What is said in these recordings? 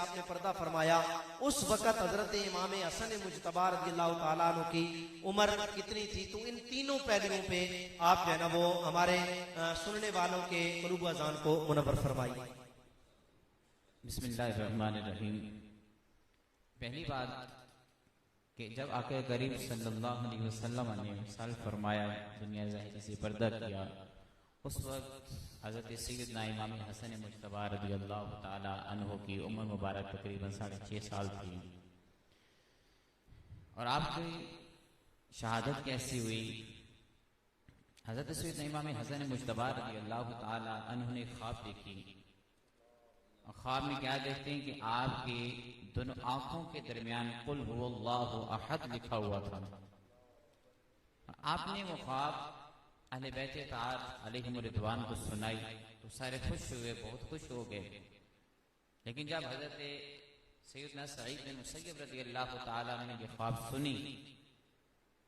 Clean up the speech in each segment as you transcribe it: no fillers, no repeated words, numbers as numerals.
आपने पर्दा फरमाया, उस वक़्त हजरत इमाम हसन मुजतबा रज़ियल्लाहु ताला अन्हु की उम्र कितनी थी? तो इन तीनों पहलुओं पे आप जो है ना वो हमारे सुनने वालों के क़ुलूब अज़ान को मुनव्वर फरमाइए। बिस्मिल्लाहिर्रहमानिर्रहीम। पहली बात कि जब आके करीम सल्लल्लाहु अलैहि वसल्लम ने विसाल फरमाया, दुनिया ज़ाहिर से पर्दा किया, उस वक्त हज़रत सैयदना इमाम हसन मुजतबा रज़ियल्लाहु ताला अन्हु की उम्र मुबारक तकरीबन 6.5 साल थी। और आपकी शहादत कैसी हुई? हज़रत सैयदना इमाम हसन मुजतबा रज़ियल्लाहु ताला अन्हु ने ख्वाब देखी। और ख्वाब में क्या देखते हैं कि आपकी दोनों आंखों के दरमियान कुल हुवल्लाहु अहद लिखा हुआ था। आपने वो ख्वाब अहले बैत तार अलैहिम रिदवान को सुनाई तो सारे खुश हुए, बहुत खुश हो गए। लेकिन जब हजरत सैयदना सईद बिन मुसय्यब रज़ियल्लाहु ताला ने ये ख्वाब सुनी,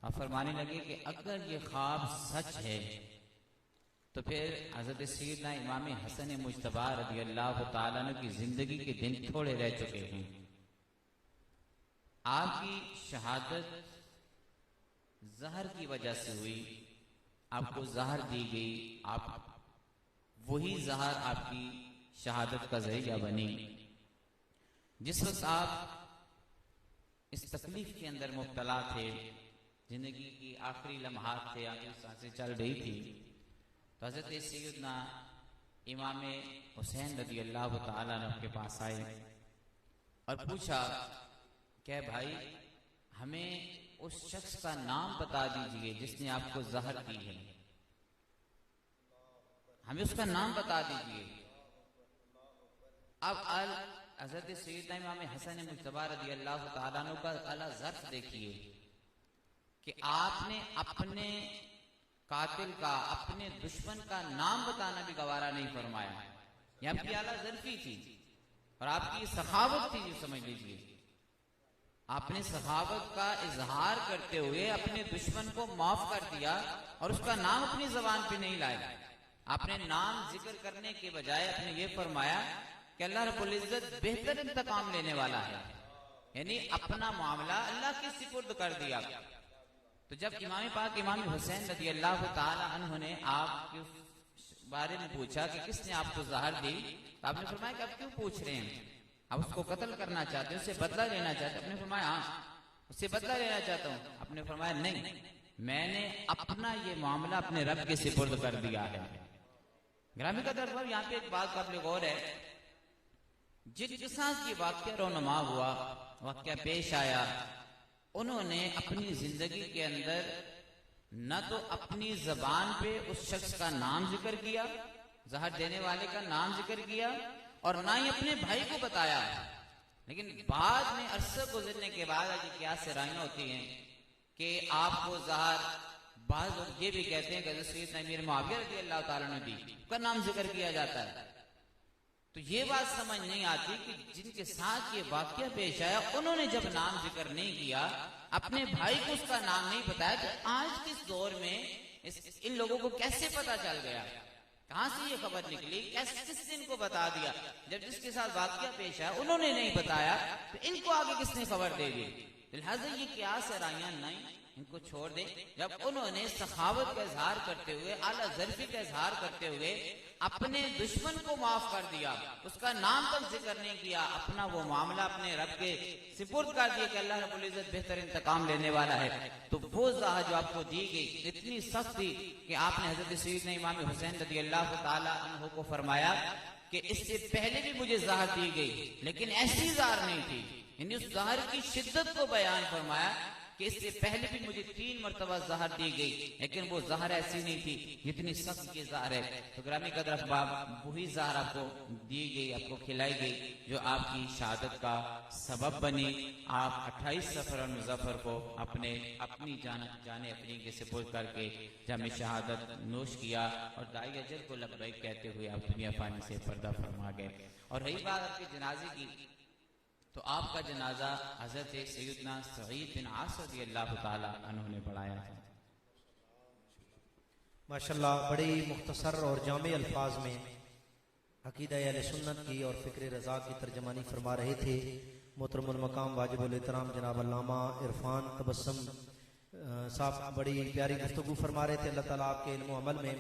आप फरमाने लगे कि अगर ये ख्वाब सच है तो फिर हजरत सैयदना इमाम हसन मुजतबा रज़ियल्लाहु ताला की जिंदगी के दिन थोड़े रह चुके हैं। आपकी शहादत जहर की वजह से हुई, आपको जहर दी गई, आप वही जहर आपकी शहादत का जरिया बनी। जिस वक्त आप इस तकलीफ के अंदर मुब्तला थे, जिंदगी की आखिरी लम्हात थे, आखिरी सांसें चल रही थी, तो हजरत सैयदना इमाम हुसैन रज़ियल्लाहु ताला अन्हु के पास आए और पूछा, क्या भाई हमें उस शख्स का नाम बता दीजिए जिसने आपको जहर दी है, हमें उसका नाम बता दीजिए। अब हजरत सैयदना इमाम हसन मुजतबा रज़ियल्लाहु ताला अन्हु का अला ज़र्फ देखिए कि आपने अपने कातिल का, अपने दुश्मन का नाम बताना भी गवारा नहीं फरमाया। ये आपकी आला ज़र्फी थी और आपकी सखावत थी, जो समझ लीजिए। आपने सखावत का इजहार करते हुए अपने दुश्मन को माफ कर दिया और उसका नाम अपनी जबान पे नहीं लाया। आपने नाम जिक्र करने के बजाय आपने ये फरमाया कि अल्लाह रब्बुल इज्जत बेहतर इंतकाम लेने वाला है, यानी अपना मामला अल्लाह के सिपुर्द कर दिया। तो जब इमाम पाक इमाम हुसैन रज़ियल्लाहु ताला अन्हु ने आपके बारे में पूछा कि किसने आपको जहर दी, तो आपने फरमाया कि आप क्यों पूछ रहे हैं, आप उसको कत्ल करना चाहते हैं, उससे बदला लेना चाहते हैं? आपने फरमाया हाँ, उससे बदला लेना चाहता हूं। आपने फरमाया नहीं, मैंने अपना ये मामला अपने रब के सिपुर्द कर दिया है। ग्रामी का दर्द, यहाँ पे एक बात काबिल गौर है, जिनके साथ ये वाक्या रोनमा हुआ, वाक्या पेश आया, उन्होंने अपनी जिंदगी के अंदर न तो अपनी जबान पे उस शख्स का नाम जिक्र किया, जहर देने वाले का नाम जिक्र किया, और ना ही अपने भाई को बताया। लेकिन बाद में अरसा गुजरने के बाद क्या सराहियां होती हैं कि आपको जहर, बाद लोग ये भी कहते हैं कि सैयदना अमीर मुआविया रज़ियल्लाहु ताला ने दी, उसका नाम जिक्र किया जाता है। तो ये बात समझ नहीं आती कि जिनके साथ ये वाकया पेश आया, उन्होंने जब नाम जिक्र नहीं किया, अपने भाई को उसका नाम नहीं बताया, तो आज किस दौर में इन लोगों को कैसे पता चल गया, कहां से ये खबर निकली, कैसे किसने इनको बता दिया? जब जिसके साथ वाकया पेश आया उन्होंने नहीं बताया, तो इनको आगे किसने खबर दे दी? लिहाजा ये क्या सराहियां नहीं, इनको छोड़ दे। जब उन्होंने सखावत का इजहार करते हुए, आला ज़र्फी का इजहार करते हुए अपने दुश्मन को माफ कर दिया, उसका नाम तक जिक्र नहीं किया, अपना वो मामला अपने रब के सिपुर्द कर दिया कि अल्लाह रब्बुल इज्जत बेहतर इंतकाम लेने वाला है, तो वो ज़हर जो आपको दी गई इतनी सख्त थी कि आपने हजरत सैयदना इमाम हुसैन रज़ियल्लाहु ताला अन्हु को फरमाया कि इससे पहले भी मुझे जहर दी गई, लेकिन ऐसी जहर नहीं थी। यानी उस जहर की शिद्दत को बयान फरमाया कि इससे पहले भी मुझे 3 मरतबा जहर दी गई, लेकिन वो जहर ऐसी नहीं थी जितनी सख्त की जहर है। तो ग्रामी कदर अहबाब, वही जहर आपको दी गई, आपको खिलाई गई, जो आपकी शहादत का सबब बनी। आप 28 सफर और मुजफ्फर को अपनी जाने अपनी के सुपुर्द करके जामे शहादत नोश किया और दाई अजल को लब्बैक कहते हुए आप दुनिया फानी से पर्दा फरमा गए। और रही बात आपके जनाजे की, तो आपका जनाजा हजरत सैयदना सईद बिन आस रज़ियल्लाहु ताला अन्हु ने पढ़ाया था। माशाल्लाह, बड़ी मुख्तसर और जामे अल्फाज में अकीदा अहले सुन्नत की और फ़िक्र रज़ा की तर्जमानी फरमा रहे थे मोहतरमुल मकाम वाजिबुल एहतराम जनाब अल्लामा इरफान तबस्सुम साहब। बड़ी प्यारी गुफ्तगू फरमा रहे थे। अल्लाह ताला आपके इल्म व अमल में